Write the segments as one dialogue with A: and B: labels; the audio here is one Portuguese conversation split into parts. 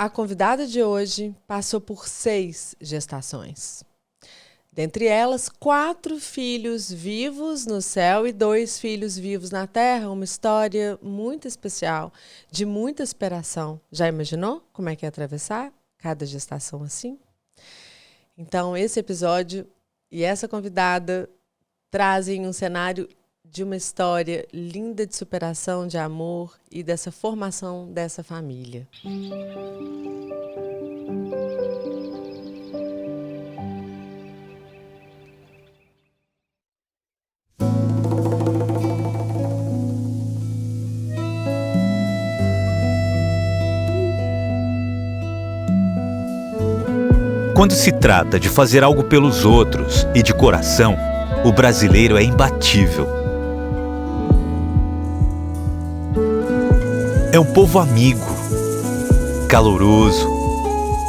A: A convidada de hoje passou por 6 gestações. Dentre elas, 4 filhos vivos no céu e 2 filhos vivos na terra. Uma história muito especial, de muita superação. Já imaginou como é que é atravessar cada gestação assim? Então, esse episódio e essa convidada trazem um cenário de uma história linda de superação, de amor e dessa formação dessa família.
B: Quando se trata de fazer algo pelos outros e de coração, o brasileiro é imbatível. É um povo amigo, caloroso,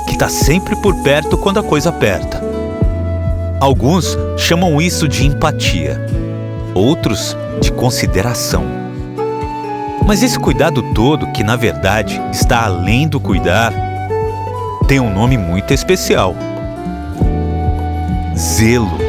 B: que está sempre por perto quando a coisa aperta. Alguns chamam isso de empatia, outros de consideração. Mas esse cuidado todo, que na verdade está além do cuidar, tem um nome muito especial: zelo.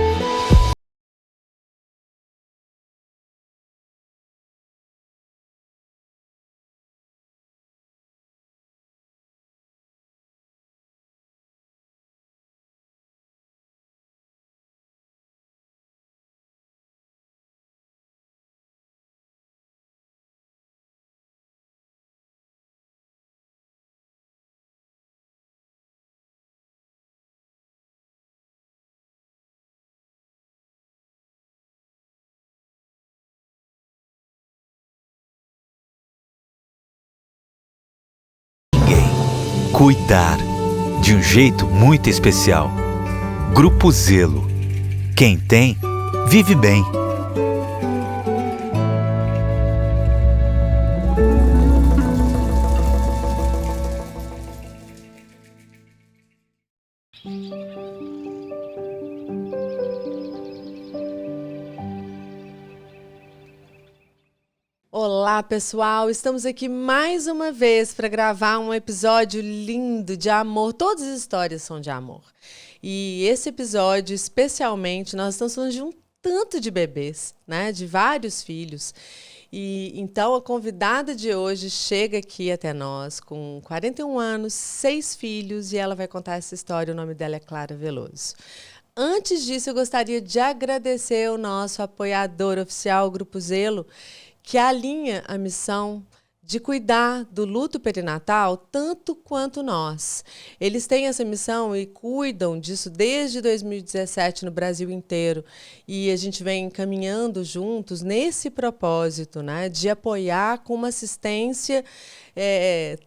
B: Cuidar, de um jeito muito especial. Grupo Zelo. Quem tem, vive bem.
A: Olá, pessoal! Estamos aqui mais uma vez para gravar um episódio lindo de amor. Todas as histórias são de amor. E esse episódio, especialmente, nós estamos falando de um tanto de bebês, né? De vários filhos. E então a convidada de hoje chega aqui até nós com 41 anos, 6 filhos, e ela vai contar essa história. O nome dela é Clara Veloso. Antes disso, eu gostaria de agradecer o nosso apoiador oficial, o Grupo Zelo, que alinha a missão de cuidar do luto perinatal tanto quanto nós. Eles têm essa missão e cuidam disso desde 2017 no Brasil inteiro. E a gente vem caminhando juntos nesse propósito, né, de apoiar com uma assistência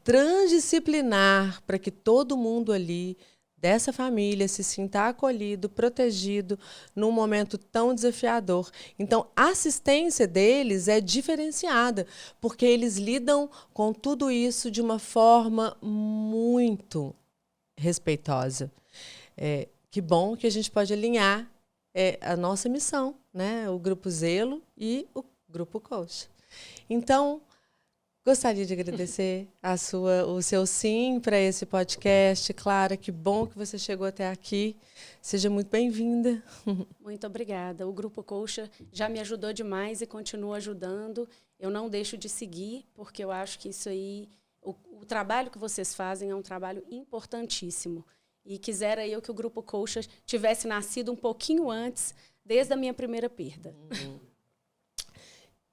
A: transdisciplinar para que todo mundo ali dessa família se sinta acolhido, protegido num momento tão desafiador. Então, a assistência deles é diferenciada, porque eles lidam com tudo isso de uma forma muito respeitosa. Que bom que a gente pode alinhar a nossa missão, né? O Grupo Zelo e o Grupo Coach. Então, gostaria de agradecer o seu sim para esse podcast. Clara, que bom que você chegou até aqui. Seja muito bem-vinda.
C: Muito obrigada. O Grupo Coxa já me ajudou demais e continua ajudando. Eu não deixo de seguir, porque eu acho que isso aí, o trabalho que vocês fazem é um trabalho importantíssimo. E quisera eu que o Grupo Coxa tivesse nascido um pouquinho antes, desde a minha primeira perda.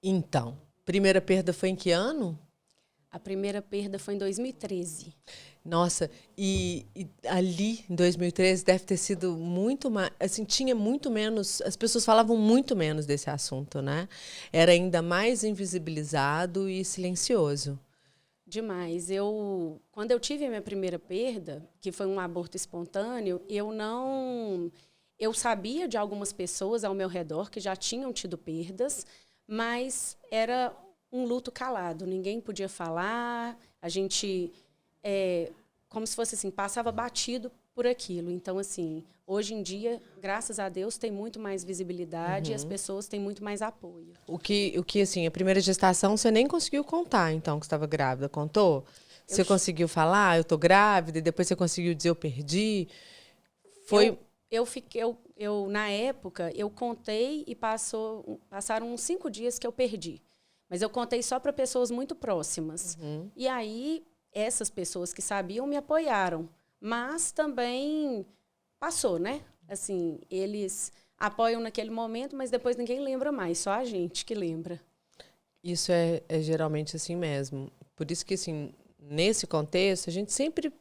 A: Então, primeira perda foi em que ano?
C: A primeira perda foi em 2013.
A: Nossa, e ali em 2013 deve ter sido muito mais, assim, tinha muito menos, as pessoas falavam muito menos desse assunto, né? Era ainda mais invisibilizado e silencioso.
C: Demais. Quando eu tive a minha primeira perda, que foi um aborto espontâneo, eu sabia de algumas pessoas ao meu redor que já tinham tido perdas, mas era um luto calado, ninguém podia falar, a gente, como se fosse assim, passava batido por aquilo. Então, assim, hoje em dia, graças a Deus, tem muito mais visibilidade e as pessoas têm muito mais apoio.
A: O que assim, a primeira gestação você nem conseguiu contar, então, que estava grávida, contou? Você conseguiu falar, eu tô grávida, e depois você conseguiu dizer, eu perdi? Foi...
C: Na época, eu contei e passaram uns 5 dias que eu perdi. Mas eu contei só para pessoas muito próximas. E aí, essas pessoas que sabiam me apoiaram. Mas também passou, né? Assim, eles apoiam naquele momento, mas depois ninguém lembra mais, só a gente que lembra.
A: Isso é geralmente assim mesmo. Por isso que, assim, nesse contexto, a gente sempre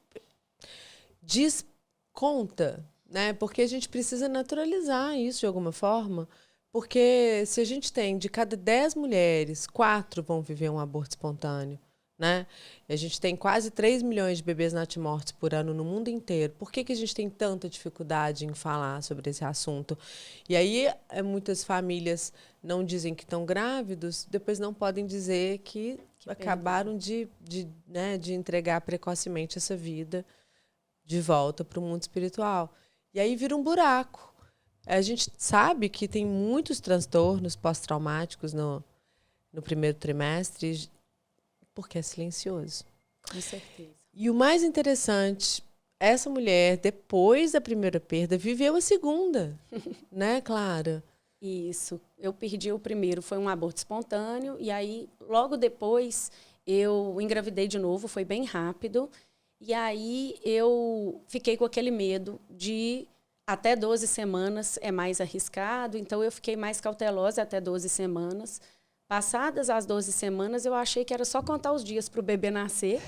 A: desconta, né? Porque a gente precisa naturalizar isso de alguma forma. Porque se a gente tem, de cada 10 mulheres, 4 vão viver um aborto espontâneo, né? E a gente tem quase 3 milhões de bebês natimortos por ano no mundo inteiro. Por que a gente tem tanta dificuldade em falar sobre esse assunto? E aí, muitas famílias não dizem que estão grávidos, depois não podem dizer que acabaram de entregar precocemente essa vida de volta para o mundo espiritual. E aí vira um buraco. A gente sabe que tem muitos transtornos pós-traumáticos no primeiro trimestre, porque é silencioso.
C: Com certeza.
A: E o mais interessante, essa mulher, depois da primeira perda, viveu a segunda, né, Clara?
C: Isso. Eu perdi o primeiro, foi um aborto espontâneo, e aí, logo depois, eu engravidei de novo, foi bem rápido. E aí, eu fiquei com aquele medo de até 12 semanas é mais arriscado, então eu fiquei mais cautelosa até 12 semanas. Passadas as 12 semanas, eu achei que era só contar os dias para o bebê nascer.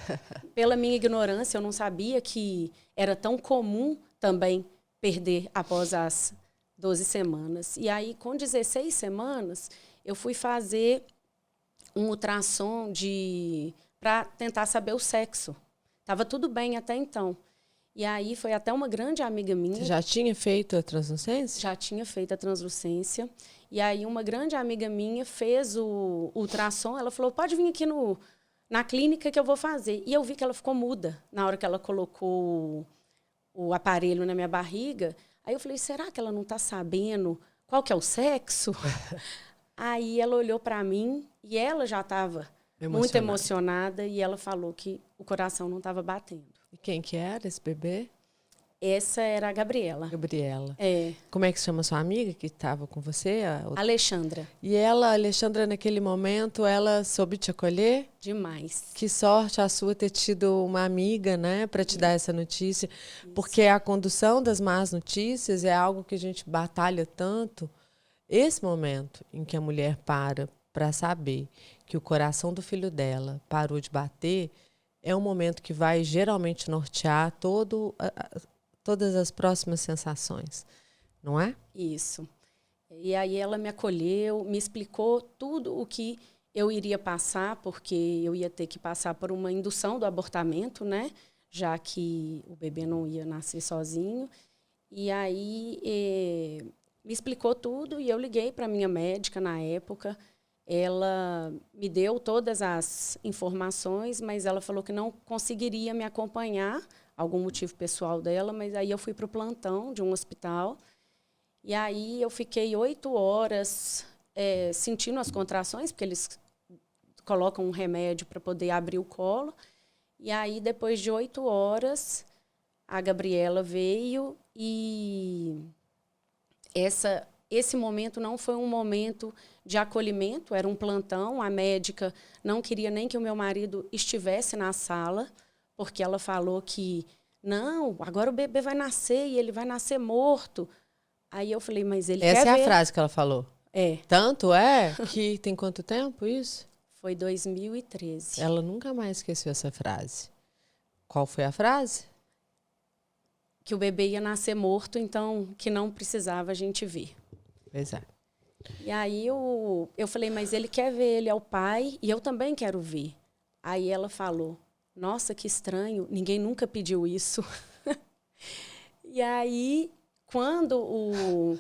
C: Pela minha ignorância, eu não sabia que era tão comum também perder após as 12 semanas. E aí, com 16 semanas, eu fui fazer um ultrassom para tentar saber o sexo. Estava tudo bem até então. E aí, foi até uma grande amiga minha...
A: Você já tinha feito a translucência?
C: Já tinha feito a translucência. E aí, uma grande amiga minha fez o ultrassom. Ela falou, pode vir aqui na clínica que eu vou fazer. E eu vi que ela ficou muda na hora que ela colocou o aparelho na minha barriga. Aí eu falei, será que ela não está sabendo qual que é o sexo? Aí ela olhou para mim e ela já estava muito emocionada. E ela falou que o coração não estava batendo.
A: E quem que era esse bebê?
C: Essa era a Gabriela.
A: Gabriela.
C: É.
A: Como é que chama sua amiga que estava com você?
C: Alexandra.
A: E ela, Alexandra, naquele momento, ela soube te acolher?
C: Demais.
A: Que sorte a sua ter tido uma amiga, né, para te dar essa notícia. Porque a condução das más notícias é algo que a gente batalha tanto. Esse momento em que a mulher para saber que o coração do filho dela parou de bater, é um momento que vai geralmente nortear todas as próximas sensações, não é?
C: Isso. E aí ela me acolheu, me explicou tudo o que eu iria passar, porque eu ia ter que passar por uma indução do abortamento, né? Já que o bebê não ia nascer sozinho. E aí me explicou tudo e eu liguei para a minha médica na época. Ela me deu todas as informações, mas ela falou que não conseguiria me acompanhar, algum motivo pessoal dela, mas aí eu fui para o plantão de um hospital. E aí eu fiquei 8 horas sentindo as contrações, porque eles colocam um remédio para poder abrir o colo. E aí, depois de 8 horas, a Gabriela veio e esse momento não foi um momento de acolhimento, era um plantão. A médica não queria nem que o meu marido estivesse na sala, porque ela falou que, não, agora o bebê vai nascer e ele vai nascer morto. Aí eu falei, mas ele quer ver.
A: Essa é a frase que ela falou?
C: É.
A: Tanto é que tem quanto tempo isso?
C: Foi 2013.
A: Ela nunca mais esqueceu essa frase. Qual foi a frase?
C: Que o bebê ia nascer morto, então que não precisava a gente ver.
A: Pois é.
C: E aí eu falei, mas ele quer ver, ele é o pai e eu também quero ver. Aí ela falou, nossa, que estranho, ninguém nunca pediu isso. E aí, quando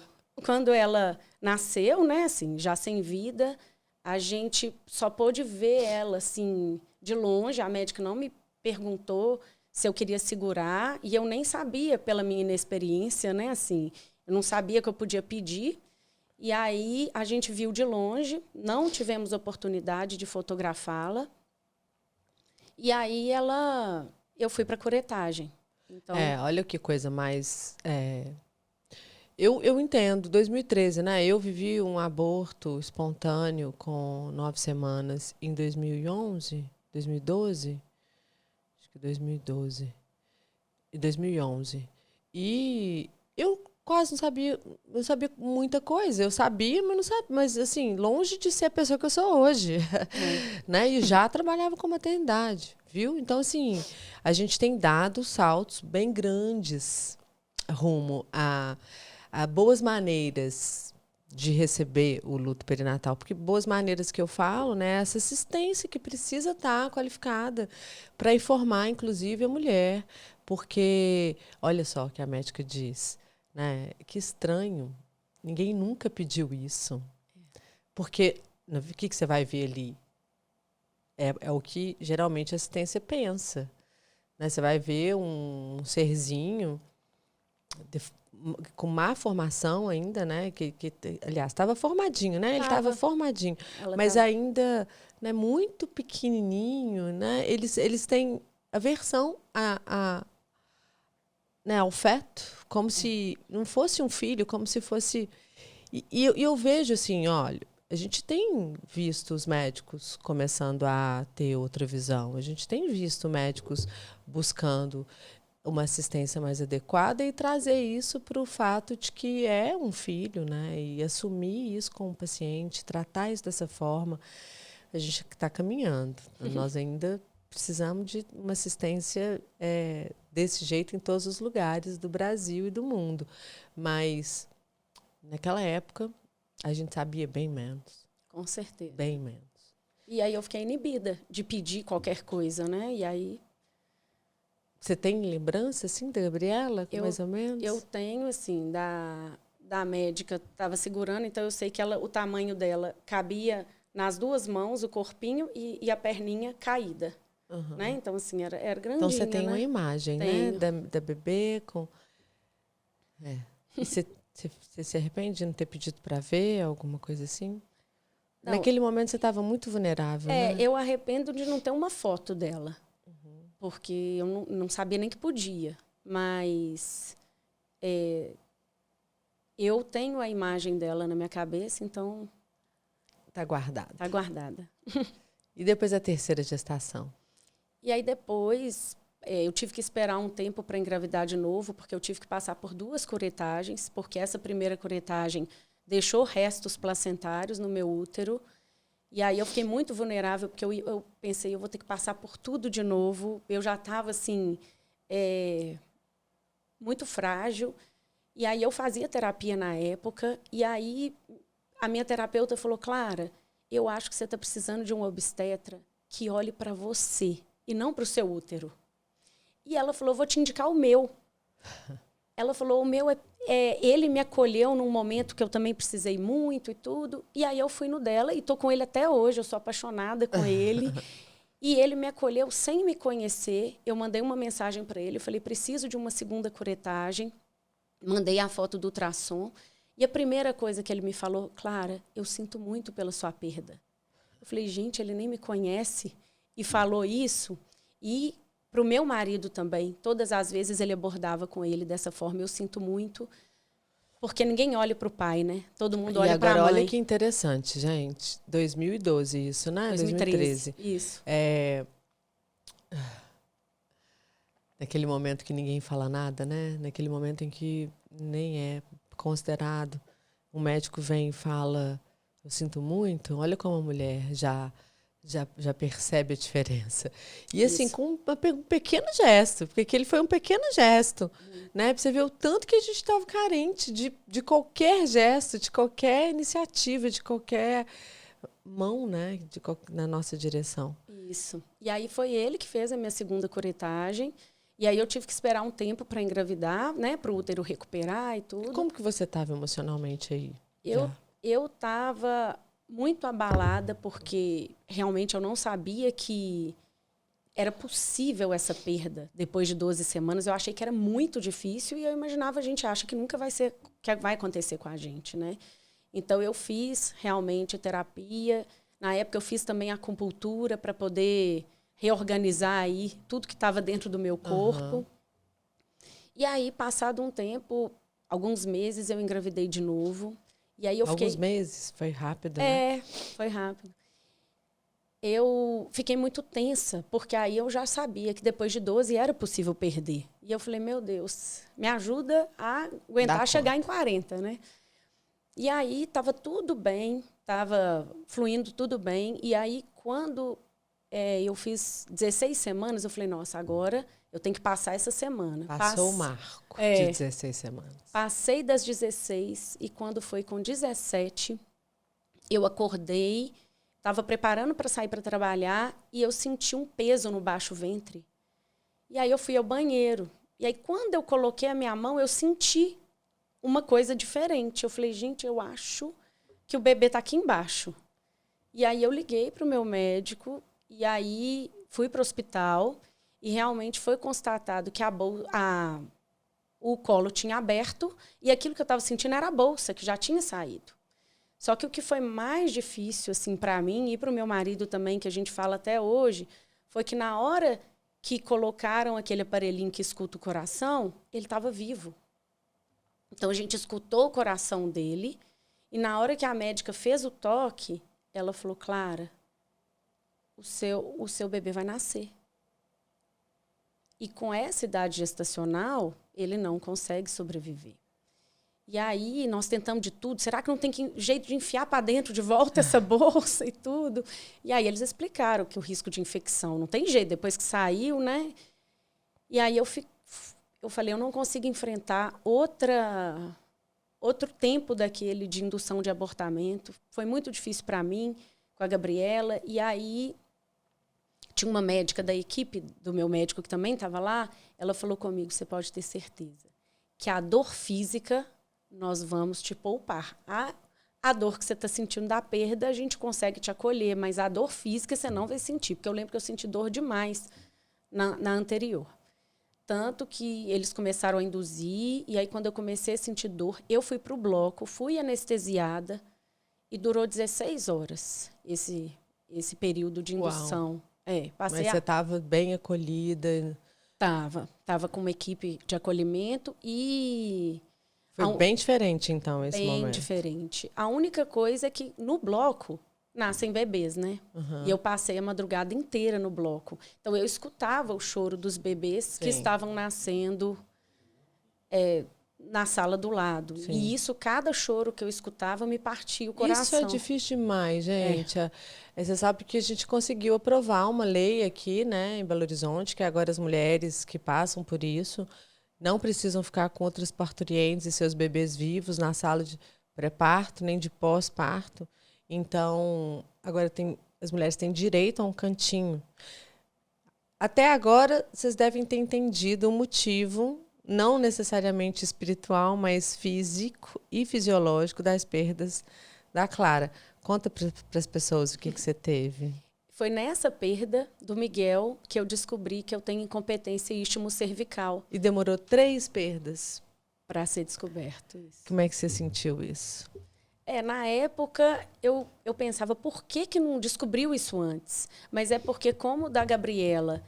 C: ela nasceu, né, assim, já sem vida, a gente só pôde ver ela assim, de longe. A médica não me perguntou se eu queria segurar e eu nem sabia, pela minha inexperiência, né, assim, eu não sabia que eu podia pedir. E aí a gente viu de longe, não tivemos oportunidade de fotografá-la. E aí eu fui para curetagem. Então,
A: Olha que coisa mais... Eu entendo, 2013, né? Eu vivi um aborto espontâneo com 9 semanas em 2011, 2012? Acho que 2012. E 2011. E eu quase não sabia, eu sabia muita coisa. Eu sabia, mas não sabia, mas assim, longe de ser a pessoa que eu sou hoje, né? E já trabalhava com maternidade, viu? Então assim, a gente tem dado saltos bem grandes rumo a boas maneiras de receber o luto perinatal, porque boas maneiras que eu falo, né, essa assistência que precisa estar qualificada para informar, inclusive, a mulher, porque olha só o que a médica diz, né, que estranho, ninguém nunca pediu isso, porque o que você vai ver ali é o que geralmente a assistência pensa, né, você vai ver um serzinho com má formação ainda, né? Aliás, estava formadinho, né? Ele estava formadinho, mas ainda, né, muito pequenininho, né? Eles têm aversão né, ao feto, como se não fosse um filho, como se fosse... E eu vejo assim, olha, a gente tem visto os médicos começando a ter outra visão, a gente tem visto médicos buscando uma assistência mais adequada e trazer isso para o fato de que é um filho, né? E assumir isso com o paciente, tratar isso dessa forma. A gente está caminhando. Nós ainda precisamos de uma assistência desse jeito em todos os lugares do Brasil e do mundo. Mas, naquela época, a gente sabia bem menos.
C: Com certeza.
A: Bem menos.
C: E aí eu fiquei inibida de pedir qualquer coisa, né? E aí...
A: Você tem lembrança, assim, da Gabriela, mais ou menos?
C: Eu tenho, assim, da médica, estava segurando, então eu sei que o tamanho dela cabia nas duas mãos, o corpinho e a perninha caída.
A: Uhum.
C: Né? Então, assim, era grandinha,
A: então, você tem, né, uma imagem, né, da bebê com... E você se arrepende de não ter pedido para ver, alguma coisa assim? Não. Naquele momento, você estava muito vulnerável, né?
C: Eu arrependo de não ter uma foto dela. Porque eu não sabia nem que podia. Mas eu tenho a imagem dela na minha cabeça, então...
A: Está guardada.
C: Está guardada.
A: E depois a terceira gestação?
C: E aí depois eu tive que esperar um tempo para engravidar de novo, porque eu tive que passar por 2 curetagens, porque essa primeira curetagem deixou restos placentários no meu útero. E aí eu fiquei muito vulnerável, porque eu pensei, eu vou ter que passar por tudo de novo. Eu já estava, assim, muito frágil. E aí eu fazia terapia na época. E aí a minha terapeuta falou, Clara, eu acho que você está precisando de um obstetra que olhe para você e não para o seu útero. E ela falou, vou te indicar o meu. Ela falou, o meu ele me acolheu num momento que eu também precisei muito e tudo. E aí eu fui no dela e tô com ele até hoje. Eu sou apaixonada com ele. E ele me acolheu sem me conhecer. Eu mandei uma mensagem para ele. Eu falei, preciso de uma segunda curetagem. Mandei a foto do ultrassom. E a primeira coisa que ele me falou, Clara, eu sinto muito pela sua perda. Eu falei, gente, ele nem me conhece. E falou isso. E... para o meu marido também, todas as vezes ele abordava com ele dessa forma, eu sinto muito, porque ninguém olha para o pai, né? Todo mundo olha para a mãe.
A: E agora, olha que interessante, gente. 2012 isso, né? 2013.
C: Isso.
A: Naquele momento que ninguém fala nada, né? Naquele momento em que nem é considerado. Um médico vem e fala, eu sinto muito. Olha como a mulher já percebe a diferença. E assim, com um pequeno gesto, porque aquele foi um pequeno gesto, né? Pra você ver o tanto que a gente estava carente de qualquer gesto, de qualquer iniciativa, de qualquer mão, né? Na nossa direção.
C: Isso. E aí foi ele que fez a minha segunda curetagem. E aí eu tive que esperar um tempo para engravidar, né? Para o útero recuperar e tudo.
A: Como que você estava emocionalmente aí?
C: Eu estava... muito abalada, porque realmente eu não sabia que era possível essa perda depois de 12 semanas. Eu achei que era muito difícil e eu imaginava, a gente acha que nunca vai acontecer com a gente, né? Então eu fiz realmente terapia. Na época eu fiz também acupuntura para poder reorganizar aí tudo que estava dentro do meu corpo. E aí, passado um tempo, alguns meses, eu engravidei de novo. E aí eu fiquei...
A: Alguns meses? Foi rápido, né?
C: Foi rápido. Eu fiquei muito tensa, porque aí eu já sabia que depois de 12 era possível perder. E eu falei, meu Deus, me ajuda a aguentar chegar em 40, né? E aí estava tudo bem, estava fluindo tudo bem. E aí, quando eu fiz 16 semanas, eu falei, nossa, agora eu tenho que passar essa semana.
A: Passou o marco de 16 semanas.
C: Passei das 16 e quando foi com 17, eu acordei, estava preparando para sair para trabalhar e eu senti um peso no baixo ventre. E aí eu fui ao banheiro. E aí, quando eu coloquei a minha mão, eu senti uma coisa diferente. Eu falei, gente, eu acho que o bebê está aqui embaixo. E aí eu liguei para o meu médico e aí fui para o hospital e realmente foi constatado que o colo tinha aberto e aquilo que eu estava sentindo era a bolsa, que já tinha saído. Só que o que foi mais difícil assim, para mim e para o meu marido também, que a gente fala até hoje, foi que na hora que colocaram aquele aparelhinho que escuta o coração, ele estava vivo. Então, a gente escutou o coração dele e na hora que a médica fez o toque, ela falou, Clara, o seu bebê vai nascer. E com essa idade gestacional, ele não consegue sobreviver. E aí, nós tentamos de tudo. Será que não tem jeito de enfiar para dentro de volta essa bolsa e tudo? E aí, eles explicaram que o risco de infecção não tem jeito, depois que saiu, né? E aí, eu falei, eu não consigo enfrentar outro tempo daquele de indução de abortamento. Foi muito difícil para mim, com a Gabriela. E aí, tinha uma médica da equipe do meu médico que também estava lá. Ela falou comigo, você pode ter certeza que a dor física nós vamos te poupar. A dor que você está sentindo da perda, a gente consegue te acolher, mas a dor física você não vai sentir. Porque eu lembro que eu senti dor demais na anterior. Tanto que eles começaram a induzir, e aí quando eu comecei a sentir dor, eu fui para o bloco, fui anestesiada, e durou 16 horas esse período de indução.
A: Mas você estava bem acolhida?
C: Estava com uma equipe de acolhimento e...
A: Foi bem diferente, então, esse momento?
C: Bem diferente. A única coisa é que no bloco nascem bebês, né? E eu passei a madrugada inteira no bloco. Então, eu escutava o choro dos bebês que estavam nascendo na sala do lado. Sim. E isso, cada choro que eu escutava, me partia o coração.
A: Isso é difícil demais, gente. Você sabe que a gente conseguiu aprovar uma lei aqui, né, em Belo Horizonte, que agora as mulheres que passam por isso não precisam ficar com outras parturientes e seus bebês vivos na sala de pré-parto, nem de pós-parto. Então, agora as mulheres têm direito a um cantinho. Até agora, vocês devem ter entendido o motivo, não necessariamente espiritual, mas físico e fisiológico das perdas da Clara. Conta para as pessoas o que você teve.
C: Foi nessa perda do Miguel que eu descobri que eu tenho incompetência istmo-cervical.
A: E demorou 3 perdas
C: para ser descoberto isso.
A: Como é que você sentiu isso?
C: Na época, eu pensava, por que não descobriu isso antes? Mas é porque, como da Gabriela,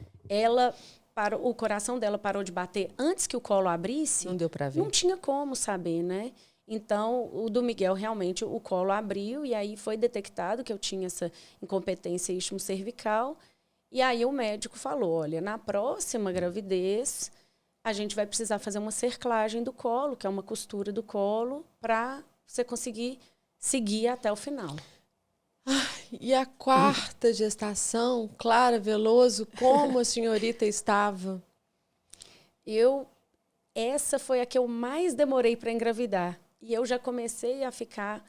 C: o coração dela parou de bater antes que o colo abrisse.
A: Não deu para ver.
C: Não tinha como saber, né? Então, o do Miguel, realmente, o colo abriu e aí foi detectado que eu tinha essa incompetência istmo-cervical. E aí o médico falou, olha, na próxima gravidez, a gente vai precisar fazer uma cerclagem do colo, que é uma costura do colo, para você conseguir seguir até o final.
A: E a 4ª gestação, Clara Veloso, como a senhorita estava?
C: Essa foi a que eu mais demorei para engravidar. E eu já comecei a ficar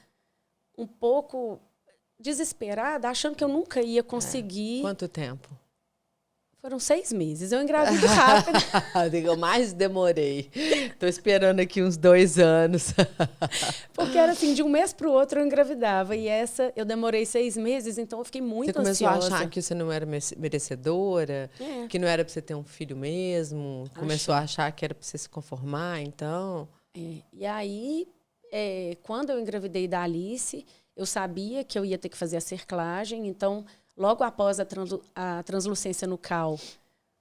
C: um pouco desesperada, achando que eu nunca ia conseguir.
A: Quanto tempo?
C: Foram 6 meses. Eu engravido rápido.
A: Eu mais demorei. Estou esperando aqui uns 2 anos.
C: Porque era assim, de um mês para o outro eu engravidava. E essa, eu demorei 6 meses, então eu fiquei muito ansiosa.
A: Você começou a achar que você não era merecedora? Que não era para você ter um filho mesmo? Começou a achar que era para você se conformar, então?
C: E aí, quando eu engravidei da Alice, eu sabia que eu ia ter que fazer a cerclagem. Então, Logo após a translucência nucal,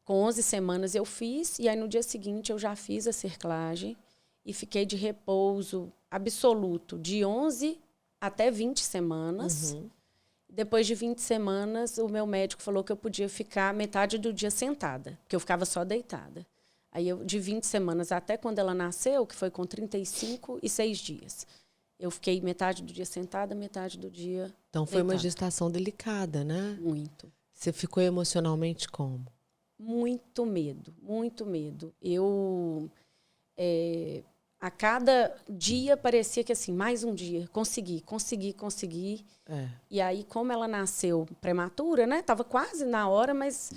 C: com 11 semanas eu fiz, e aí no dia seguinte eu já fiz a cerclagem e fiquei de repouso absoluto de 11 até 20 semanas.
A: Uhum.
C: Depois de 20 semanas, o meu médico falou que eu podia ficar metade do dia sentada, porque eu ficava só deitada. Aí, de 20 semanas até quando ela nasceu, que foi com 35 e 6 dias, eu fiquei metade do dia sentada, metade do dia
A: Então foi uma
C: deitada.
A: gestação delicada, né?
C: Muito.
A: Você ficou emocionalmente como?
C: Muito medo, muito medo. A cada dia parecia que assim, mais um dia, consegui.
A: É.
C: E aí, como ela nasceu prematura, né? Tava quase na hora, mas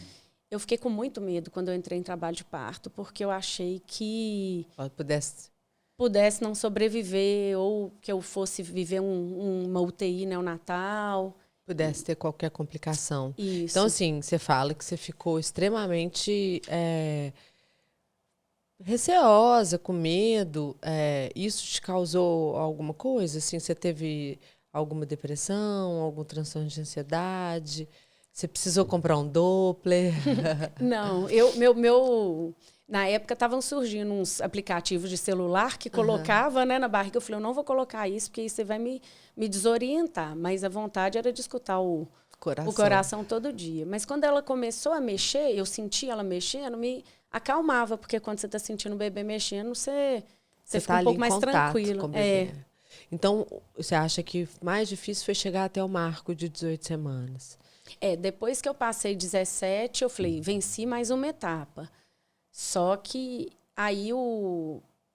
C: eu fiquei com muito medo quando eu entrei em trabalho de parto, porque eu achei que pudesse não sobreviver ou que eu fosse viver uma UTI neonatal.
A: Pudesse ter qualquer complicação.
C: Isso.
A: Então, assim, você fala que você ficou extremamente receosa, com medo. Isso te causou alguma coisa? Assim, você teve alguma depressão, algum transtorno de ansiedade? Você precisou comprar um Doppler?
C: Não, na época estavam surgindo uns aplicativos de celular que colocava, né, na barriga. Eu falei, eu não vou colocar isso, porque isso vai me desorientar. Mas a vontade era de escutar o coração todo dia. Mas quando ela começou a mexer, eu senti ela mexendo, me acalmava, porque quando você está sentindo o bebê mexendo, você fica
A: tá
C: um pouco mais tranquilo.
A: Com o bebê. Então, você acha que mais difícil foi chegar até o marco de 18 semanas?
C: Depois que eu passei 17, eu falei, venci mais uma etapa. Só que aí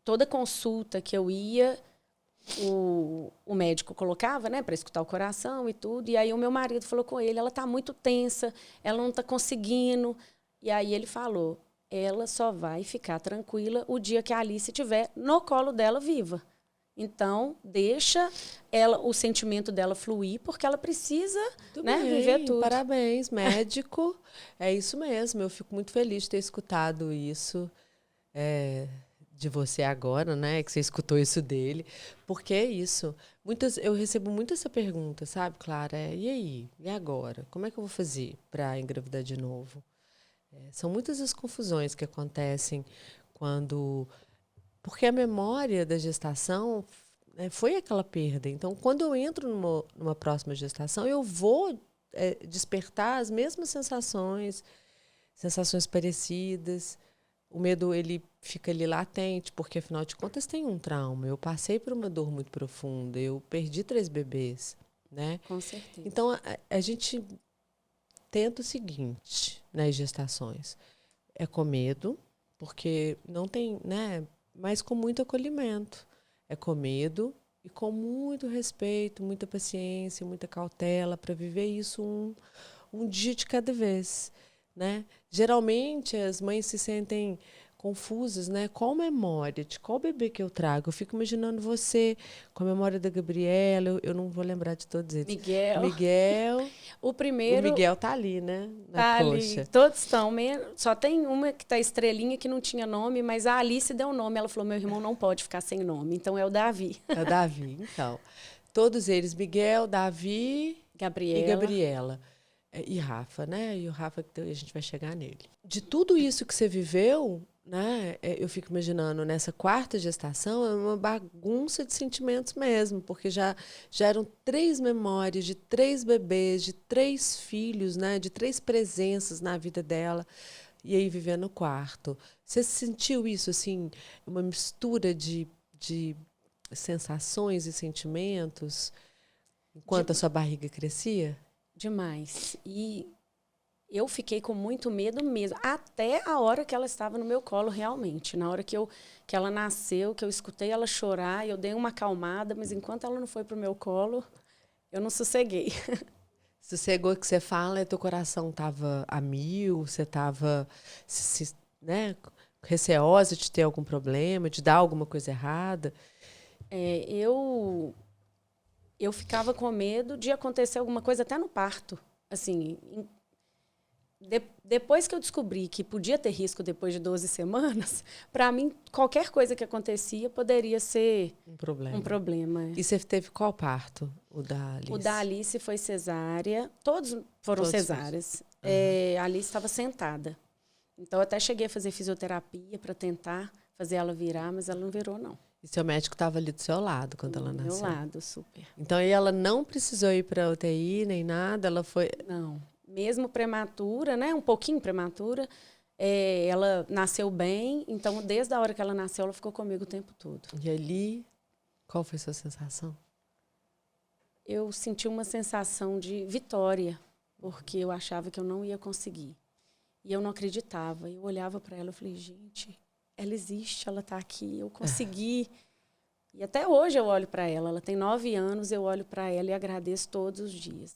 C: toda consulta que eu ia, o médico colocava, né, para escutar o coração e tudo. E aí o meu marido falou com ele, ela tá muito tensa, ela não tá conseguindo. E aí ele falou, ela só vai ficar tranquila o dia que a Alice estiver no colo dela viva. Então, deixa o sentimento dela fluir, porque ela precisa, né, viver tudo.
A: Parabéns, médico. É isso mesmo. Eu fico muito feliz de ter escutado isso de você agora, né? Que você escutou isso dele. Porque é isso. Eu recebo muito essa pergunta, sabe, Clara? E aí? E agora? Como é que eu vou fazer para engravidar de novo? São muitas as confusões que acontecem quando... Porque a memória da gestação foi aquela perda. Então, quando eu entro numa próxima gestação, eu vou despertar as mesmas sensações parecidas. O medo, ele fica ali latente, porque, afinal de contas, tem um trauma. Eu passei por uma dor muito profunda. Eu perdi 3 bebês, né?
C: Com certeza.
A: Então, a gente tenta o seguinte nas gestações. É com medo, porque não tem, né? Mas com muito acolhimento. É com medo e com muito respeito, muita paciência, muita cautela para viver isso um dia de cada vez, né? Geralmente as mães se sentem confusas, né? Qual memória de qual bebê que eu trago? Eu fico imaginando você com a memória da Gabriela, eu não vou lembrar de todos eles. Miguel.
C: O primeiro...
A: O Miguel tá ali, né?
C: Tá ali, todos estão. Só tem uma que tá estrelinha, que não tinha nome, mas a Alice deu nome. Ela falou, meu irmão não pode ficar sem nome. Então, é o Davi.
A: É o Davi, então. Todos eles, Miguel, Davi e Gabriela. E Rafa, né? E o Rafa, a gente vai chegar nele. De tudo isso que você viveu, né? Eu fico imaginando, nessa 4ª gestação, é uma bagunça de sentimentos mesmo, porque já eram 3 memórias de 3 bebês, de 3 filhos, né? De 3 presenças na vida dela, e aí viver no quarto. Você sentiu isso, assim, uma mistura de sensações e sentimentos enquanto a sua barriga crescia?
C: Demais. E eu fiquei com muito medo mesmo, até a hora que ela estava no meu colo, realmente. Na hora que ela nasceu, que eu escutei ela chorar, eu dei uma acalmada, mas enquanto ela não foi para o meu colo, eu não sosseguei.
A: Sossegou que você fala, teu coração estava a mil, você estava, né, receosa de ter algum problema, de dar alguma coisa errada?
C: Eu ficava com medo de acontecer alguma coisa até no parto. Assim, Depois que eu descobri que podia ter risco depois de 12 semanas, para mim, qualquer coisa que acontecia poderia ser um problema.
A: E você teve qual parto? O da Alice?
C: O da Alice foi cesárea. Todos foram cesáreas. A Alice estava sentada. Então, eu até cheguei a fazer fisioterapia para tentar fazer ela virar, mas ela não virou, não.
A: E seu médico estava ali do seu lado quando ela nasceu?
C: Do meu lado, super.
A: Então, aí ela não precisou ir para UTI nem nada? Ela foi...
C: Não. Mesmo prematura, né? Um pouquinho prematura, ela nasceu bem. Então, desde a hora que ela nasceu, ela ficou comigo o tempo todo.
A: E ali, qual foi a sua sensação?
C: Eu senti uma sensação de vitória, porque eu achava que eu não ia conseguir. E eu não acreditava. Eu olhava para ela e falei, gente, ela existe, ela está aqui, eu consegui. E até hoje eu olho para ela. Ela tem 9 anos, eu olho para ela e agradeço todos os dias.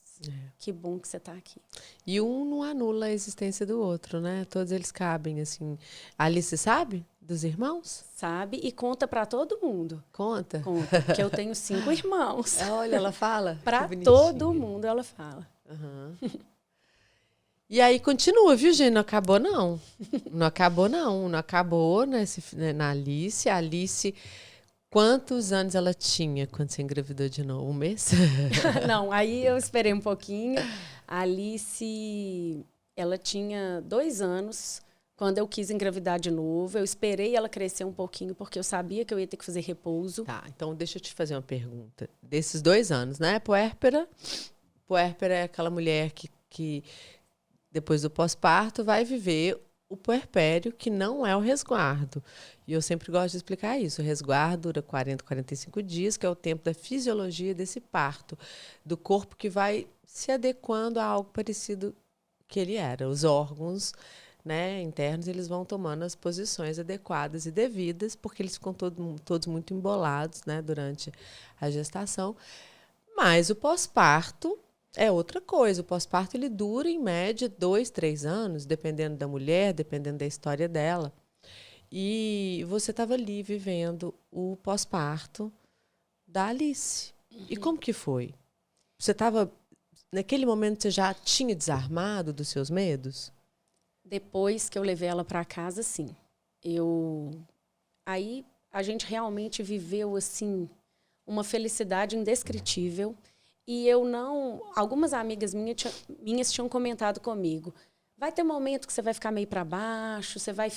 C: Que bom que você está aqui.
A: E um não anula a existência do outro, né? Todos eles cabem, assim. A Alice sabe dos irmãos?
C: Sabe e conta para todo mundo.
A: Conta?
C: Conta, porque eu tenho 5 irmãos.
A: Olha, ela fala?
C: Para todo mundo ela fala.
A: E aí continua, viu, gente? Não acabou, não. Não acabou, não. Não acabou na Alice. A Alice... Quantos anos ela tinha quando você engravidou de novo? 1 mês?
C: Não, aí eu esperei um pouquinho. A Alice, ela tinha 2 anos quando eu quis engravidar de novo. Eu esperei ela crescer um pouquinho, porque eu sabia que eu ia ter que fazer repouso.
A: Tá, então deixa eu te fazer uma pergunta. Desses 2 anos, né? Puérpera é aquela mulher que depois do pós-parto vai viver o puerpério, que não é o resguardo. E eu sempre gosto de explicar isso. O resguardo dura 40, 45 dias, que é o tempo da fisiologia desse parto, do corpo que vai se adequando a algo parecido que ele era. Os órgãos, né, internos, eles vão tomando as posições adequadas e devidas, porque eles ficam todos muito embolados, né, durante a gestação. Mas o pós-parto é outra coisa. O pós-parto ele dura, em média, 2, 3 anos, dependendo da mulher, dependendo da história dela. E você estava ali vivendo o pós-parto da Alice. E como que foi? Você estava... Naquele momento, você já tinha desarmado dos seus medos?
C: Depois que eu levei ela para casa, sim. Aí a gente realmente viveu, assim, uma felicidade indescritível. E eu não... Algumas amigas minhas tinham comentado comigo. Vai ter um momento que você vai ficar meio para baixo, você vai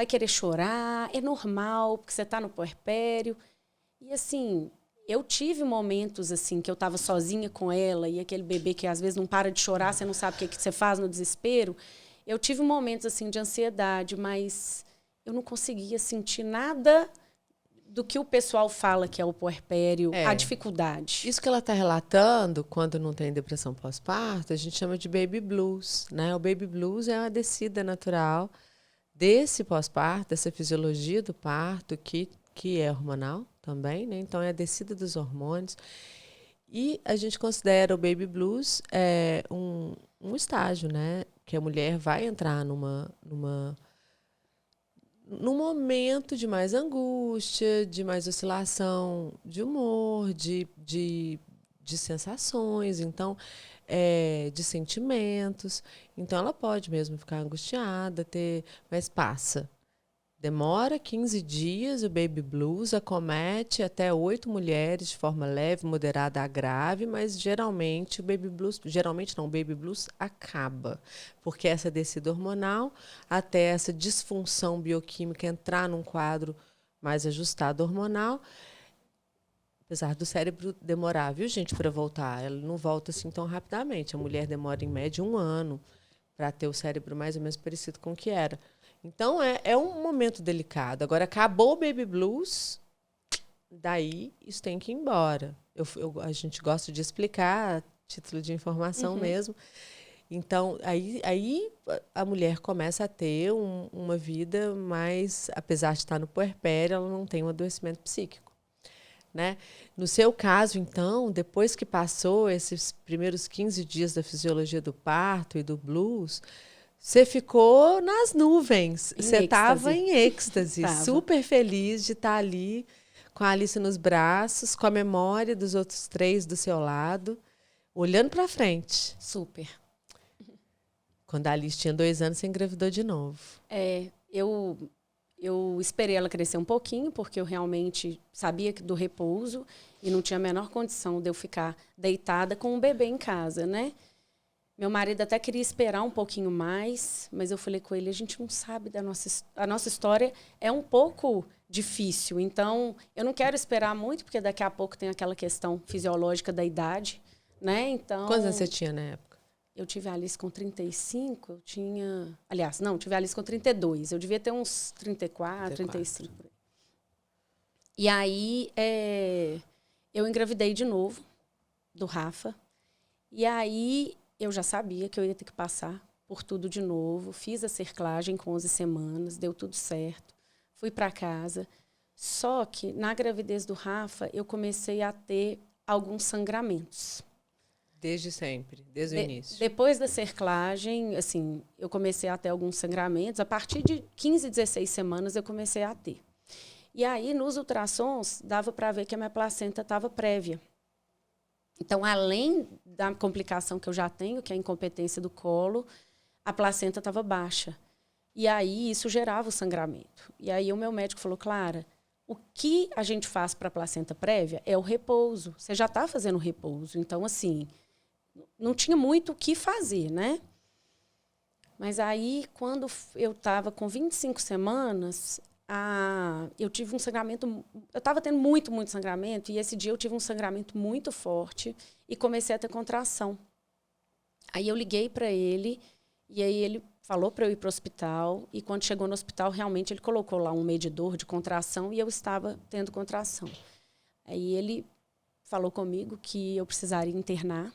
C: querer chorar, é normal, porque você está no puerpério. E, assim, eu tive momentos, assim, que eu estava sozinha com ela, e aquele bebê que às vezes não para de chorar, você não sabe o que você faz no desespero. Eu tive momentos, assim, de ansiedade, mas eu não conseguia sentir nada do que o pessoal fala que é o puerpério, a dificuldade.
A: Isso que ela está relatando, quando não tem depressão pós-parto, a gente chama de baby blues, né? O baby blues é uma descida natural desse pós-parto, dessa fisiologia do parto, que é hormonal também, né? Então, é a descida dos hormônios. E a gente considera o baby blues um estágio, né? Que a mulher vai entrar num momento de mais angústia, de mais oscilação de humor, de sensações, então, de sentimentos. Então, ela pode mesmo ficar angustiada, mas passa. Demora 15 dias, o baby blues acomete até 8 mulheres de forma leve, moderada a grave, mas geralmente o baby blues acaba, porque essa descida hormonal até essa disfunção bioquímica entrar num quadro mais ajustado hormonal, apesar do cérebro demorar, viu, gente, para voltar, ela não volta assim tão rapidamente. A mulher demora em média 1 ano para ter o cérebro mais ou menos parecido com o que era. Então, é um momento delicado. Agora, acabou o baby blues, daí isso tem que ir embora. A gente gosta de explicar, a título de informação mesmo. Então, aí a mulher começa a ter uma vida mais... Apesar de estar no puerpério, ela não tem um adoecimento psíquico, né? No seu caso, então, depois que passou esses primeiros 15 dias da fisiologia do parto e do blues... Você ficou nas nuvens. Você estava em êxtase, super feliz de estar ali com a Alice nos braços, com a memória dos outros 3 do seu lado, olhando para frente.
C: Super.
A: Quando a Alice tinha 2 anos, você engravidou de novo.
C: Eu esperei ela crescer um pouquinho, porque eu realmente sabia do repouso e não tinha a menor condição de eu ficar deitada com um bebê em casa, né? Meu marido até queria esperar um pouquinho mais, mas eu falei com ele, a gente não sabe a nossa história é um pouco difícil, então eu não quero esperar muito, porque daqui a pouco tem aquela questão fisiológica da idade, né? Então,
A: quantos anos você tinha na época?
C: Eu tive a Alice com 35, eu tinha... Aliás, não, tive a Alice com 32. Eu devia ter uns 34, 35. Por aí. E aí, eu engravidei de novo, do Rafa. E aí, eu já sabia que eu ia ter que passar por tudo de novo. Fiz a cerclagem com 11 semanas, deu tudo certo. Fui para casa. Só que, na gravidez do Rafa, eu comecei a ter alguns sangramentos.
A: Desde sempre, desde o início.
C: Depois da cerclagem, assim, eu comecei a ter alguns sangramentos. A partir de 15, 16 semanas, eu comecei a ter. E aí, nos ultrassons, dava para ver que a minha placenta estava prévia. Então, além da complicação que eu já tenho, que é a incompetência do colo, a placenta estava baixa. E aí, isso gerava o sangramento. E aí, o meu médico falou, Clara, o que a gente faz para a placenta prévia é o repouso. Você já está fazendo repouso. Então, assim... não tinha muito o que fazer, né? Mas aí, quando eu estava com 25 semanas, eu tive um sangramento... Eu estava tendo muito sangramento, e esse dia eu tive um sangramento muito forte e comecei a ter contração. Aí eu liguei para ele, e aí ele falou para eu ir para o hospital, e quando chegou no hospital, realmente ele colocou lá um medidor de contração, e eu estava tendo contração. Aí ele falou comigo que eu precisaria internar.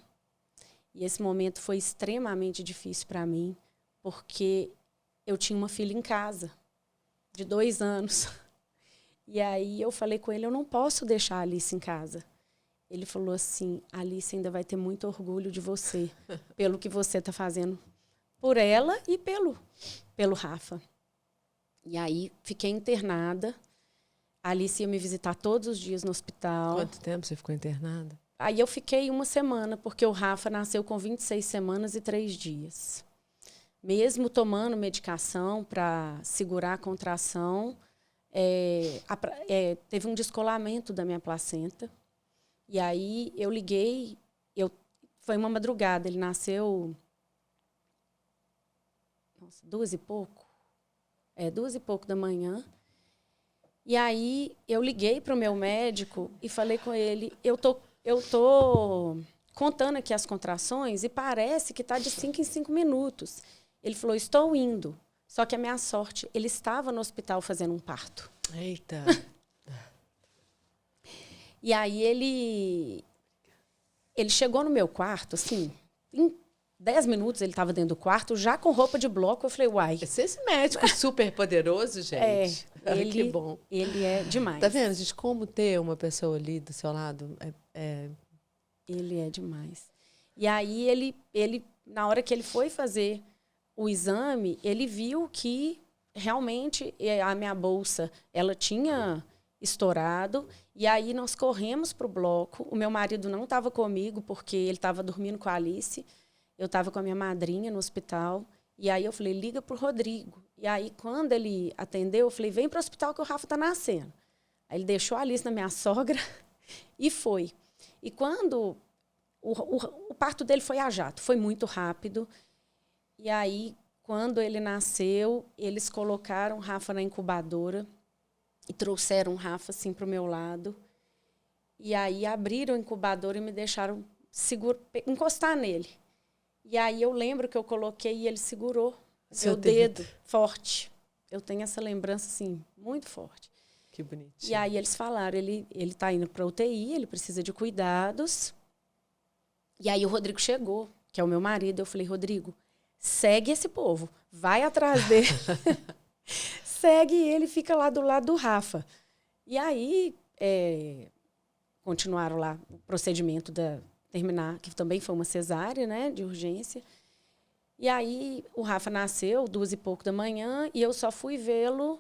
C: E esse momento foi extremamente difícil para mim, porque eu tinha uma filha em casa, de 2 anos. E aí eu falei com ele, eu não posso deixar a Alice em casa. Ele falou assim, a Alice ainda vai ter muito orgulho de você, pelo que você está fazendo por ela e pelo Rafa. E aí fiquei internada. A Alice ia me visitar todos os dias no hospital.
A: Quanto tempo você ficou internada?
C: Aí eu fiquei 1 semana, porque o Rafa nasceu com 26 semanas e 3 dias. Mesmo tomando medicação para segurar a contração, teve um descolamento da minha placenta. E aí eu liguei, foi uma madrugada, ele nasceu 2 e pouco. 2 e pouco da manhã. E aí eu liguei para o meu médico e falei com ele, eu tô contando aqui as contrações e parece que está de 5 em 5 minutos. Ele falou, estou indo. Só que a minha sorte, ele estava no hospital fazendo um parto.
A: Eita!
C: E aí ele chegou no meu quarto, assim, em 10 minutos ele estava dentro do quarto, já com roupa de bloco. Eu falei, uai.
A: Esse médico super poderoso, gente. Que bom.
C: Ele é demais.
A: Tá vendo, gente, como ter uma pessoa ali do seu lado
C: Ele é demais. E aí, ele, na hora que ele foi fazer o exame, ele viu que realmente a minha bolsa ela tinha estourado. E aí, nós corremos para o bloco. O meu marido não estava comigo, porque ele estava dormindo com a Alice. Eu estava com a minha madrinha no hospital. E aí, eu falei, liga para o Rodrigo. E aí, quando ele atendeu, eu falei, vem para o hospital que o Rafa está nascendo. Aí, ele deixou a Alice na minha sogra e foi. E quando o parto dele foi a jato, foi muito rápido. E aí, quando ele nasceu, eles colocaram o Rafa na incubadora e trouxeram o Rafa assim para o meu lado. E aí abriram a incubadora e me deixaram encostar nele. E aí eu lembro que eu coloquei e ele segurou meu dedo forte. Eu tenho essa lembrança assim muito forte.
A: Que bonitinho.
C: E aí eles falaram, ele está indo para UTI, ele precisa de cuidados. E aí o Rodrigo chegou, que é o meu marido. Eu falei, Rodrigo, segue esse povo, vai atrás dele. Segue ele, fica lá do lado do Rafa. E aí continuaram lá o procedimento terminar, que também foi uma cesárea, né, de urgência. E aí o Rafa nasceu 2 e pouco da manhã e eu só fui vê-lo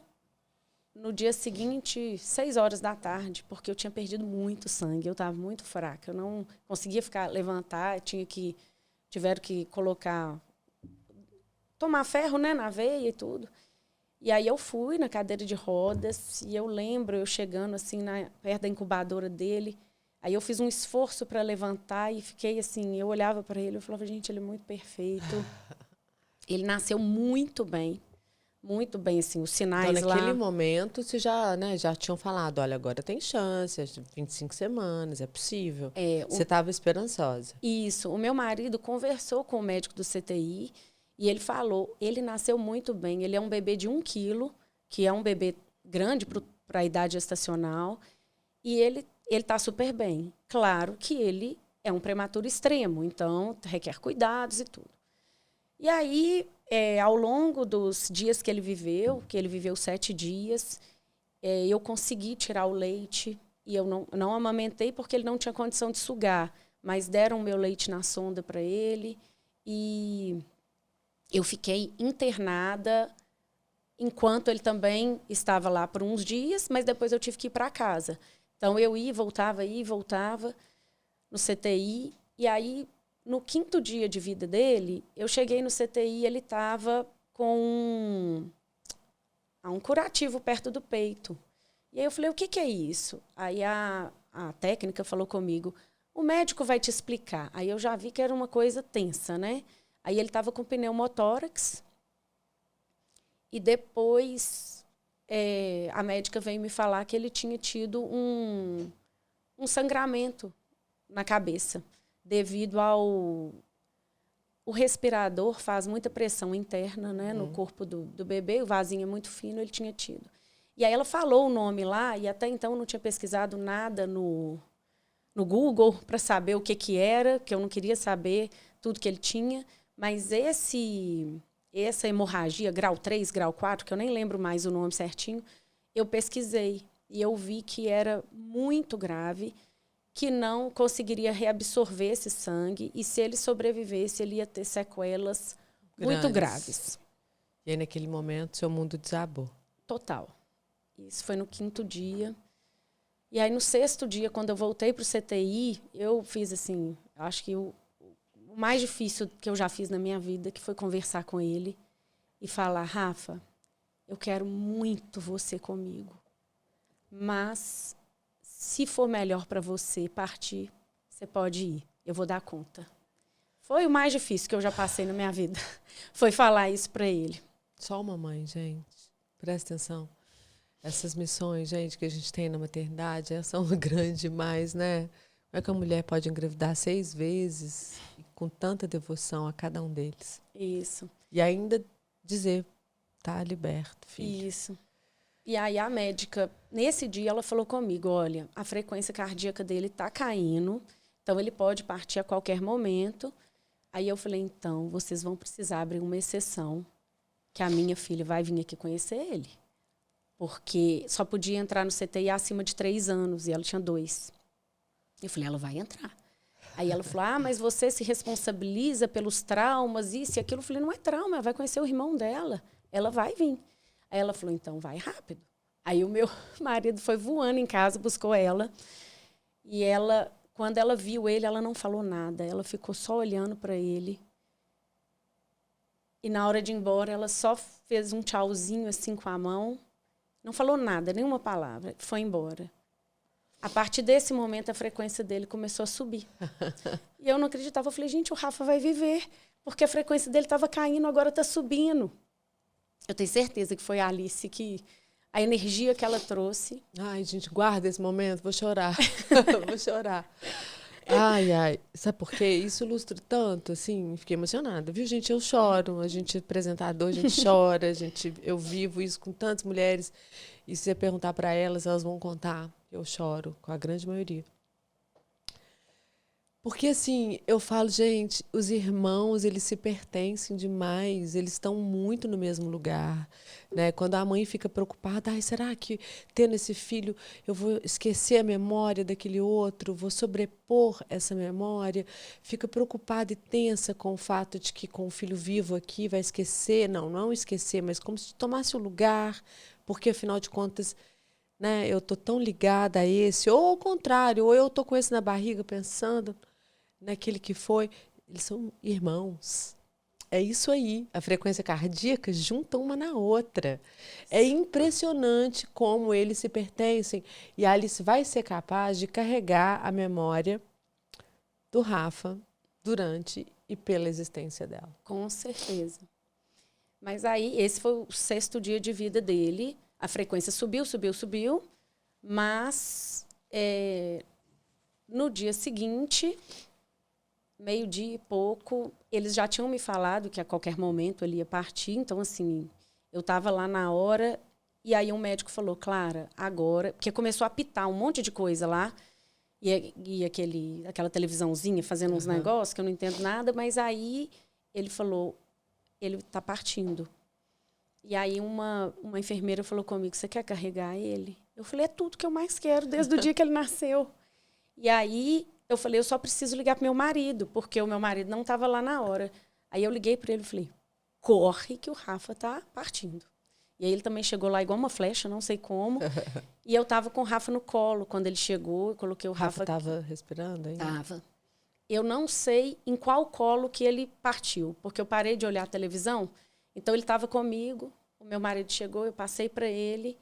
C: no dia seguinte, 6 horas da tarde, porque eu tinha perdido muito sangue, eu estava muito fraca, eu não conseguia levantar, tiveram que colocar tomar ferro, né, na veia e tudo. E aí eu fui na cadeira de rodas e eu lembro eu chegando assim perto da incubadora dele. Aí eu fiz um esforço para levantar e fiquei assim, eu olhava para ele e falava, gente, ele é muito perfeito. Ele nasceu muito bem, assim, os sinais
A: então,
C: lá.
A: naquele momento, você já tinham falado, olha, agora tem chance, 25 semanas, é possível. Você estava esperançosa.
C: Isso. O meu marido conversou com o médico do CTI e ele falou, ele nasceu muito bem. Ele é um bebê de 1 quilo, que é um bebê grande para a idade gestacional, e ele está super bem. Claro que ele é um prematuro extremo, então requer cuidados e tudo. E aí, ao longo dos dias que ele viveu 7 dias, eu consegui tirar o leite e eu não amamentei porque ele não tinha condição de sugar, mas deram o meu leite na sonda para ele e eu fiquei internada enquanto ele também estava lá por uns dias, mas depois eu tive que ir para casa. Então, eu ia e voltava no CTI. E aí, no 5º dia de vida dele, eu cheguei no CTI e ele estava com um curativo perto do peito. E aí eu falei, o que é isso? Aí a técnica falou comigo, o médico vai te explicar. Aí eu já vi que era uma coisa tensa, né? Aí ele estava com pneumotórax. E depois a médica veio me falar que ele tinha tido um sangramento na cabeça, devido o respirador faz muita pressão interna, né, no corpo do bebê, o vasinho é muito fino, ele tinha tido. E aí ela falou o nome lá, e até então eu não tinha pesquisado nada no Google para saber o que era, que eu não queria saber tudo que ele tinha, mas essa hemorragia, grau 3, grau 4, que eu nem lembro mais o nome certinho, eu pesquisei e eu vi que era muito grave, que não conseguiria reabsorver esse sangue e se ele sobrevivesse, ele ia ter sequelas muito graves.
A: E aí, naquele momento, seu mundo desabou.
C: Total. Isso foi no 5º dia. E aí, no 6º dia, quando eu voltei para o CTI, eu fiz assim, acho que o mais difícil que eu já fiz na minha vida, que foi conversar com ele e falar, Rafa, eu quero muito você comigo, mas se for melhor para você partir, você pode ir, eu vou dar conta. Foi o mais difícil que eu já passei na minha vida, foi falar isso para ele.
A: Só uma mãe, gente, presta atenção. Essas missões, gente, que a gente tem na maternidade, são grandes demais, né? Como é que a mulher pode engravidar 6 vezes com tanta devoção a cada um deles?
C: Isso.
A: E ainda dizer, tá liberto, filho.
C: Isso. E aí a médica, nesse dia, ela falou comigo, olha, a frequência cardíaca dele tá caindo, então ele pode partir a qualquer momento. Aí eu falei, então, vocês vão precisar abrir uma exceção, que a minha filha vai vir aqui conhecer ele. Porque só podia entrar no CTI acima de 3 anos, e ela tinha 2. Eu falei, ela vai entrar. Aí ela falou, mas você se responsabiliza pelos traumas, isso e aquilo. Eu falei, não é trauma, ela vai conhecer o irmão dela. Ela vai vir. Aí ela falou, então vai rápido. Aí o meu marido foi voando em casa, buscou ela. E ela, quando ela viu ele, ela não falou nada. Ela ficou só olhando para ele. E na hora de ir embora, ela só fez um tchauzinho assim com a mão. Não falou nada, nenhuma palavra. Foi embora. A partir desse momento, a frequência dele começou a subir. E eu não acreditava. Eu falei, gente, o Rafa vai viver. Porque a frequência dele estava caindo, agora está subindo. Eu tenho certeza que foi a Alice que... A energia que ela trouxe.
A: Ai, gente, guarda esse momento. Vou chorar. Vou chorar. Ai, ai. Sabe por quê? Isso ilustra tanto, assim. Fiquei emocionada. Viu, gente? Eu choro. A gente, apresentador, a gente chora. Eu vivo isso com tantas mulheres. E se você perguntar para elas, elas vão contar. Eu choro, com a grande maioria. Porque, assim, eu falo, gente, os irmãos, eles se pertencem demais, eles estão muito no mesmo lugar, né? Quando a mãe fica preocupada, ai, será que tendo esse filho eu vou esquecer a memória daquele outro, vou sobrepor essa memória, fica preocupada e tensa com o fato de que com o filho vivo aqui vai esquecer, não esquecer, mas como se tomasse o lugar, porque, afinal de contas, né, eu tô tão ligada a esse, ou ao contrário, ou eu tô com esse na barriga pensando naquele que foi. Eles são irmãos. É isso aí. A frequência cardíaca junta uma na outra. É impressionante como eles se pertencem. E a Alice vai ser capaz de carregar a memória do Rafa durante e pela existência dela.
C: Com certeza. Mas aí, esse foi o 6º dia de vida dele. A frequência subiu, subiu, subiu. Mas, no dia seguinte, meio-dia e pouco, eles já tinham me falado que a qualquer momento ele ia partir. Então, assim, eu estava lá na hora. E aí um médico falou, Clara, agora... Porque começou a apitar um monte de coisa lá. E aquela televisãozinha fazendo uns negócios que eu não entendo nada. Mas aí ele falou, ele está partindo. E aí uma enfermeira falou comigo, você quer carregar ele? Eu falei, é tudo que eu mais quero desde o dia que ele nasceu. E aí eu falei, eu só preciso ligar para meu marido, porque o meu marido não estava lá na hora. Aí eu liguei para ele e falei, corre que o Rafa está partindo. E aí ele também chegou lá igual uma flecha, não sei como. E eu estava com o Rafa no colo. Quando ele chegou, eu coloquei o Rafa...
A: estava respirando ainda?
C: Estava. Eu não sei em qual colo que ele partiu, porque eu parei de olhar a televisão. Então ele estava comigo, o meu marido chegou, eu passei para ele.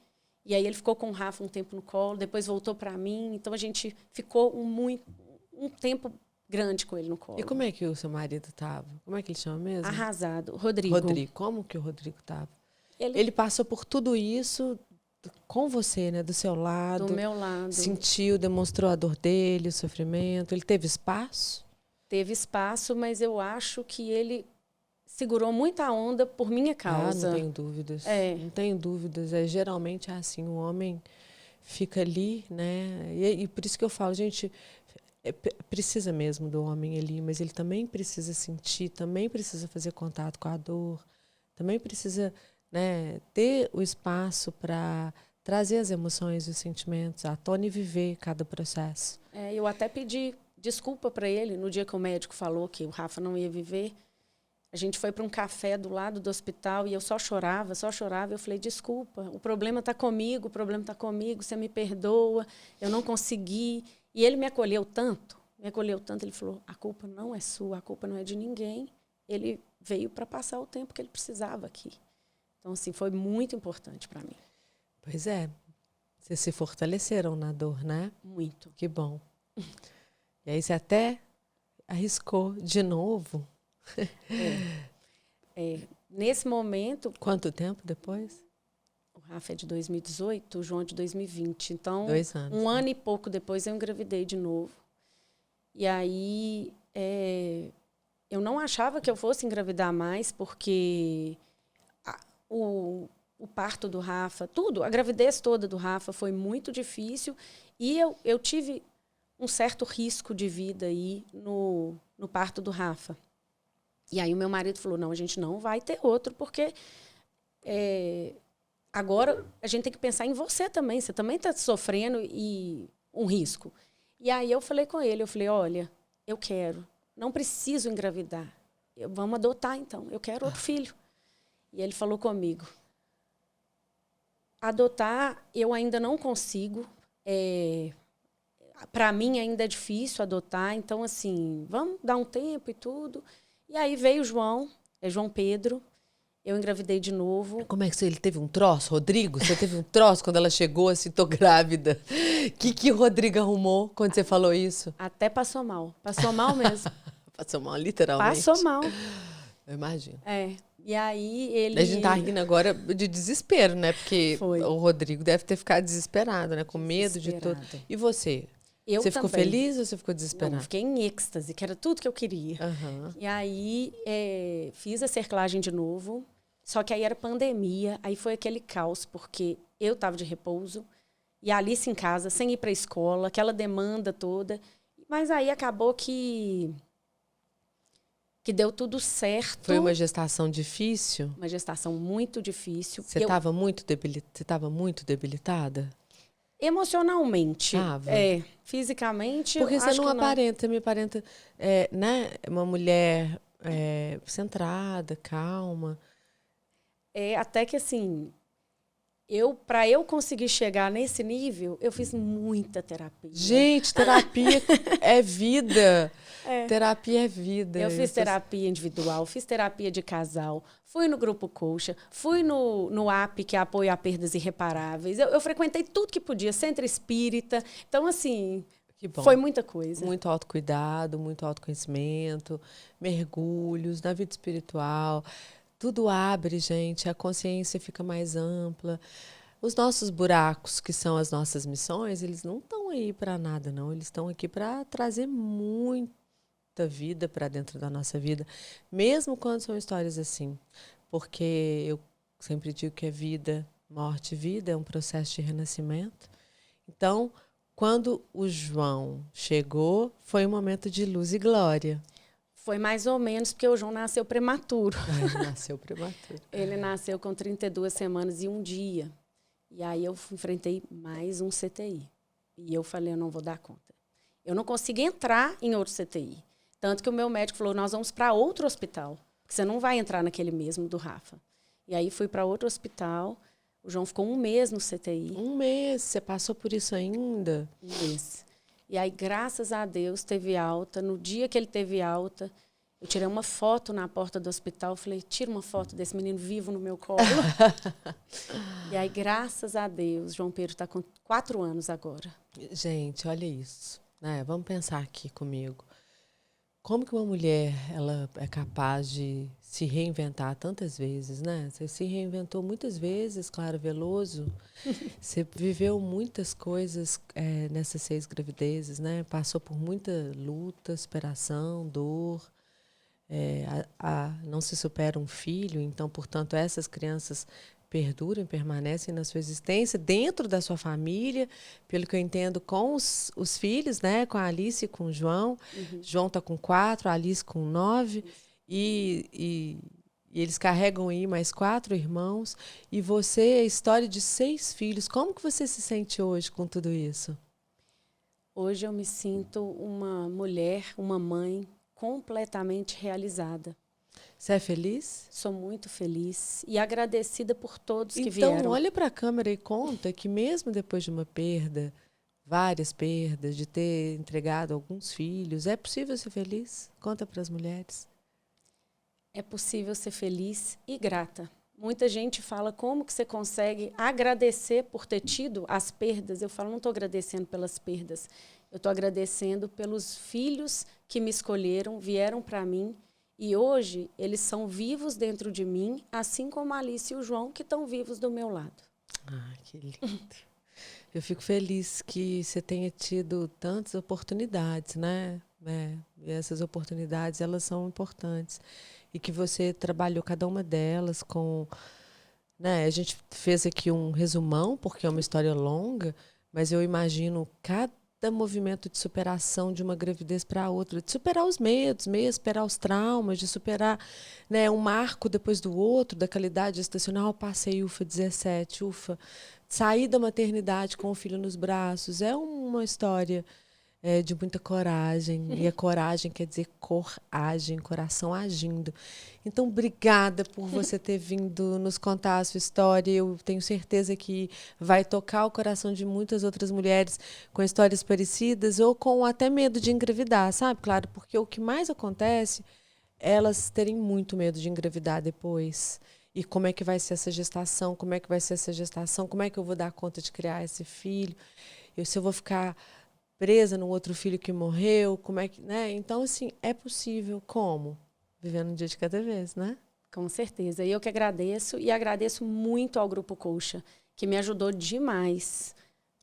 C: E aí ele ficou com o Rafa um tempo no colo, depois voltou para mim. Então a gente ficou um tempo grande com ele no colo.
A: E como é que o seu marido estava? Como é que ele chama mesmo?
C: Arrasado. Rodrigo.
A: Rodrigo. Como que o Rodrigo estava? Ele passou por tudo isso com você, né? Do seu lado.
C: Do meu lado.
A: Sentiu, demonstrou a dor dele, o sofrimento. Ele teve espaço?
C: Teve espaço, mas eu acho que ele segurou muita onda por minha causa.
A: Não tenho dúvidas. Não tenho dúvidas. Geralmente é assim, o homem fica ali, né? E por isso que eu falo, gente, precisa mesmo do homem ali, mas ele também precisa sentir, também precisa fazer contato com a dor, também precisa... né, ter o espaço para trazer as emoções e os sentimentos à tona e viver cada processo.
C: Eu até pedi desculpa para ele no dia que o médico falou que o Rafa não ia viver. A gente foi para um café do lado do hospital e eu só chorava, só chorava. Eu falei, desculpa, o problema está comigo, você me perdoa, eu não consegui. E ele me acolheu tanto, ele falou, a culpa não é sua, a culpa não é de ninguém. Ele veio para passar o tempo que ele precisava aqui. Então, assim, foi muito importante para mim.
A: Pois é. Vocês se fortaleceram na dor, né?
C: Muito.
A: Que bom. E aí você até arriscou de novo.
C: Nesse momento...
A: Quanto tempo depois?
C: O Rafa é de 2018, o João é de 2020. Então,
A: 2 anos.
C: Um ano e pouco depois eu engravidei de novo. E aí, eu não achava que eu fosse engravidar mais, porque... O parto do Rafa, tudo, a gravidez toda do Rafa foi muito difícil e eu tive um certo risco de vida aí no parto do Rafa. E aí o meu marido falou, não, a gente não vai ter outro, porque agora a gente tem que pensar em você também está sofrendo e um risco. E aí eu falei com ele, olha, eu quero, não preciso engravidar, vamos adotar então, eu quero outro filho. E ele falou comigo, adotar eu ainda não consigo, para mim ainda é difícil adotar, então assim, vamos dar um tempo e tudo. E aí veio o João, João Pedro, eu engravidei de novo.
A: Como é que ele teve um troço, Rodrigo? Você teve um troço quando ela chegou assim, tô grávida. Que o Rodrigo arrumou quando você falou isso?
C: Até passou mal mesmo.
A: Passou mal, literalmente.
C: Passou mal.
A: Eu imagino.
C: E aí ele...
A: A gente tá rindo agora de desespero, né? Porque o Rodrigo deve ter ficado desesperado, né? Com medo de tudo. E você? Você ficou feliz ou você ficou desesperada?
C: Não, fiquei em êxtase, que era tudo que eu queria. E aí fiz a cerclagem de novo, só que aí era pandemia, aí foi aquele caos, porque eu estava de repouso e a Alice em casa, sem ir para a escola, aquela demanda toda. Mas aí acabou que deu tudo certo.
A: Foi uma gestação difícil?
C: Uma gestação muito difícil.
A: Você estava muito debilitada?
C: Emocionalmente. Fisicamente.
A: Porque você não aparenta, você me aparenta, né? Uma mulher centrada, calma.
C: Até que assim, Para eu conseguir chegar nesse nível, eu fiz muita terapia.
A: Gente, terapia é vida. Terapia é vida.
C: Eu fiz terapia individual, fiz terapia de casal, fui no Grupo Colcha, fui no AP, que é Apoio a Perdas Irreparáveis. Eu frequentei tudo que podia, centro espírita. Então, assim, foi muita coisa.
A: Muito autocuidado, muito autoconhecimento, mergulhos na vida espiritual. Tudo abre, gente, a consciência fica mais ampla. Os nossos buracos, que são as nossas missões, eles não estão aí para nada, não. Eles estão aqui para trazer muita vida para dentro da nossa vida, mesmo quando são histórias assim. Porque eu sempre digo que é vida, morte e vida, é um processo de renascimento. Então, quando o João chegou, foi um momento de luz e glória.
C: Foi mais ou menos porque o João nasceu prematuro.
A: Ele nasceu prematuro.
C: Ele nasceu com 32 semanas e um dia. E aí eu enfrentei mais um CTI. E eu falei, eu não vou dar conta. Eu não consegui entrar em outro CTI. Tanto que o meu médico falou, nós vamos para outro hospital. Porque você não vai entrar naquele mesmo do Rafa. E aí fui para outro hospital. O João ficou 1 mês no CTI.
A: 1 mês? Você passou por isso ainda?
C: 1 mês. E aí, graças a Deus, teve alta. No dia que ele teve alta, eu tirei uma foto na porta do hospital. Falei, tira uma foto desse menino vivo no meu colo. E aí, graças a Deus, João Pedro está com 4 anos agora.
A: Gente, olha isso, né? Vamos pensar aqui comigo. Como que uma mulher ela é capaz de se reinventar tantas vezes, né? Você se reinventou muitas vezes, Clara Veloso. Você viveu muitas coisas nessas 6 gravidezes, né? Passou por muita luta, superação, dor. Não se supera um filho, então, portanto, essas crianças perduram, permanecem na sua existência dentro da sua família, pelo que eu entendo, com os filhos, né? Com a Alice e com o João. Uhum. João está com 4, a Alice com 9. E eles carregam aí mais 4 irmãos. E você, a história de 6 filhos. Como que você se sente hoje com tudo isso?
C: Hoje eu me sinto uma mulher, uma mãe completamente realizada.
A: Você é feliz?
C: Sou muito feliz e agradecida por todos que vieram.
A: Então, olha para a câmera e conta que mesmo depois de uma perda, várias perdas, de ter entregado alguns filhos, é possível ser feliz? Conta para as mulheres.
C: É possível ser feliz e grata. Muita gente fala como que você consegue agradecer por ter tido as perdas. Eu falo, não estou agradecendo pelas perdas. Eu estou agradecendo pelos filhos que me escolheram, vieram para mim. E hoje eles são vivos dentro de mim, assim como a Alice e o João, que estão vivos do meu lado.
A: Ah, que lindo. Eu fico feliz que você tenha tido tantas oportunidades, né? E essas oportunidades, elas são importantes. E que você trabalhou cada uma delas com... né? A gente fez aqui um resumão, porque é uma história longa, mas eu imagino cada movimento de superação de uma gravidez para a outra, de superar os medos mesmo, superar os traumas, de superar, né, um marco depois do outro, da qualidade gestacional. Passei UFA 17, UFA, sair da maternidade com o filho nos braços, é uma história de muita coragem, e a coragem quer dizer coragem, coração agindo. Então, obrigada por você ter vindo nos contar a sua história. Eu tenho certeza que vai tocar o coração de muitas outras mulheres com histórias parecidas ou com até medo de engravidar, sabe? Claro, porque o que mais acontece é elas terem muito medo de engravidar depois. E como é que vai ser essa gestação? Como é que vai ser essa gestação? Como é que eu vou dar conta de criar esse filho? Se eu vou ficar presa no outro filho que morreu, como é que, né? Então, assim, é possível. Como? Vivendo um dia de cada vez, né?
C: Com certeza. E eu que agradeço, e agradeço muito ao Grupo Colcha, que me ajudou demais.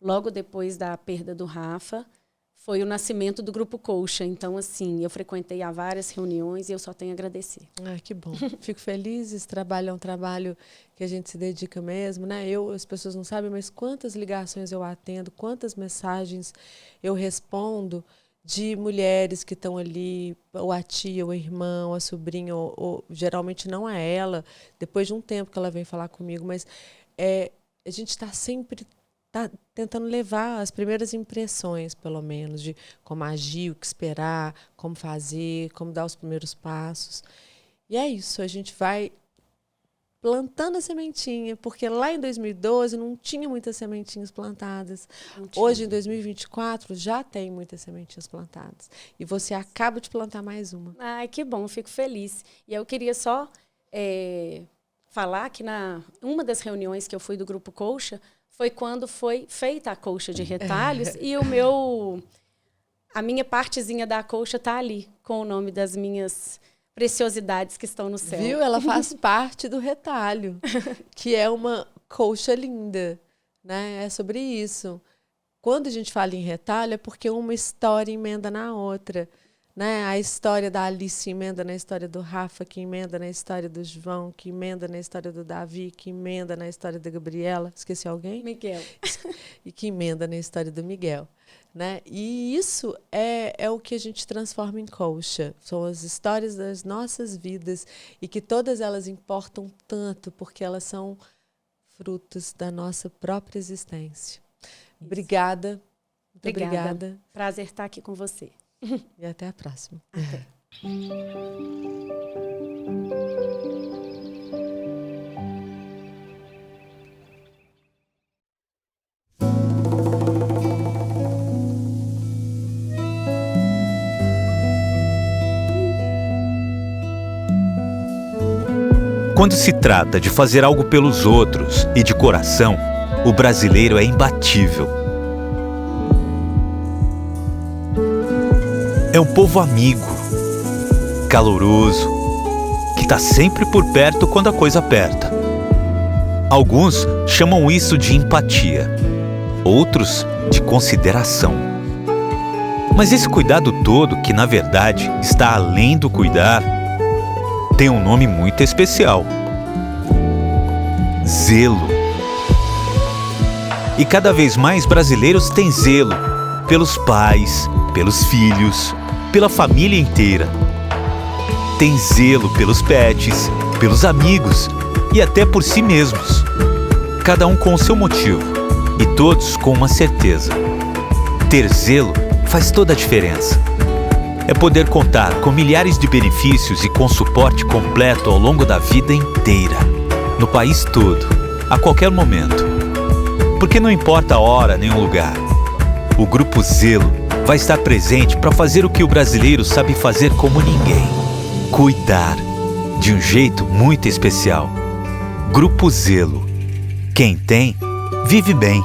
C: Logo depois da perda do Rafa, foi o nascimento do Grupo Colcha. Então, assim, eu frequentei a várias reuniões e eu só tenho a agradecer.
A: Ah, que bom. Fico feliz. Esse trabalho é um trabalho que a gente se dedica mesmo, né? As pessoas não sabem, mas quantas ligações eu atendo, quantas mensagens eu respondo de mulheres que estão ali, ou a tia, ou a irmã, ou a sobrinha, ou geralmente não é ela, depois de um tempo que ela vem falar comigo, mas a gente está sempre tentando levar as primeiras impressões, pelo menos, de como agir, o que esperar, como fazer, como dar os primeiros passos. E é isso, a gente vai plantando a sementinha, porque lá em 2012 não tinha muitas sementinhas plantadas. Hoje, em 2024, já tem muitas sementinhas plantadas. E você acaba de plantar mais uma.
C: Ai, que bom, fico feliz. E eu queria só falar que uma das reuniões que eu fui do Grupo Colcha foi quando foi feita a colcha de retalhos e a minha partezinha da colcha está ali, com o nome das minhas preciosidades que estão no céu.
A: Viu? Ela faz parte do retalho, que é uma colcha linda, né? É sobre isso. Quando a gente fala em retalho, é porque uma história emenda na outra, né? A história da Alice emenda na história do Rafa, que emenda na história do João, que emenda na história do Davi, que emenda na história da Gabriela. Esqueci alguém?
C: Miguel.
A: E que emenda na história do Miguel. Né? E isso é o que a gente transforma em colcha. São as histórias das nossas vidas e que todas elas importam tanto porque elas são frutos da nossa própria existência. Isso. Obrigada. Muito obrigada.
C: Prazer estar aqui com você.
A: E até a próxima.
C: Até.
B: Quando se trata de fazer algo pelos outros e de coração, o brasileiro é imbatível. É um povo amigo, caloroso, que está sempre por perto quando a coisa aperta. Alguns chamam isso de empatia, outros de consideração. Mas esse cuidado todo, que na verdade está além do cuidar, tem um nome muito especial: zelo. E cada vez mais brasileiros têm zelo pelos pais, pelos filhos, pela família inteira. Tem zelo pelos pets, pelos amigos e até por si mesmos. Cada um com o seu motivo e todos com uma certeza: ter zelo faz toda a diferença. É poder contar com milhares de benefícios e com suporte completo ao longo da vida inteira, no país todo, a qualquer momento. Porque não importa a hora nem o lugar, o Grupo Zelo vai estar presente para fazer o que o brasileiro sabe fazer como ninguém: cuidar, de um jeito muito especial. Grupo Zelo. Quem tem, vive bem.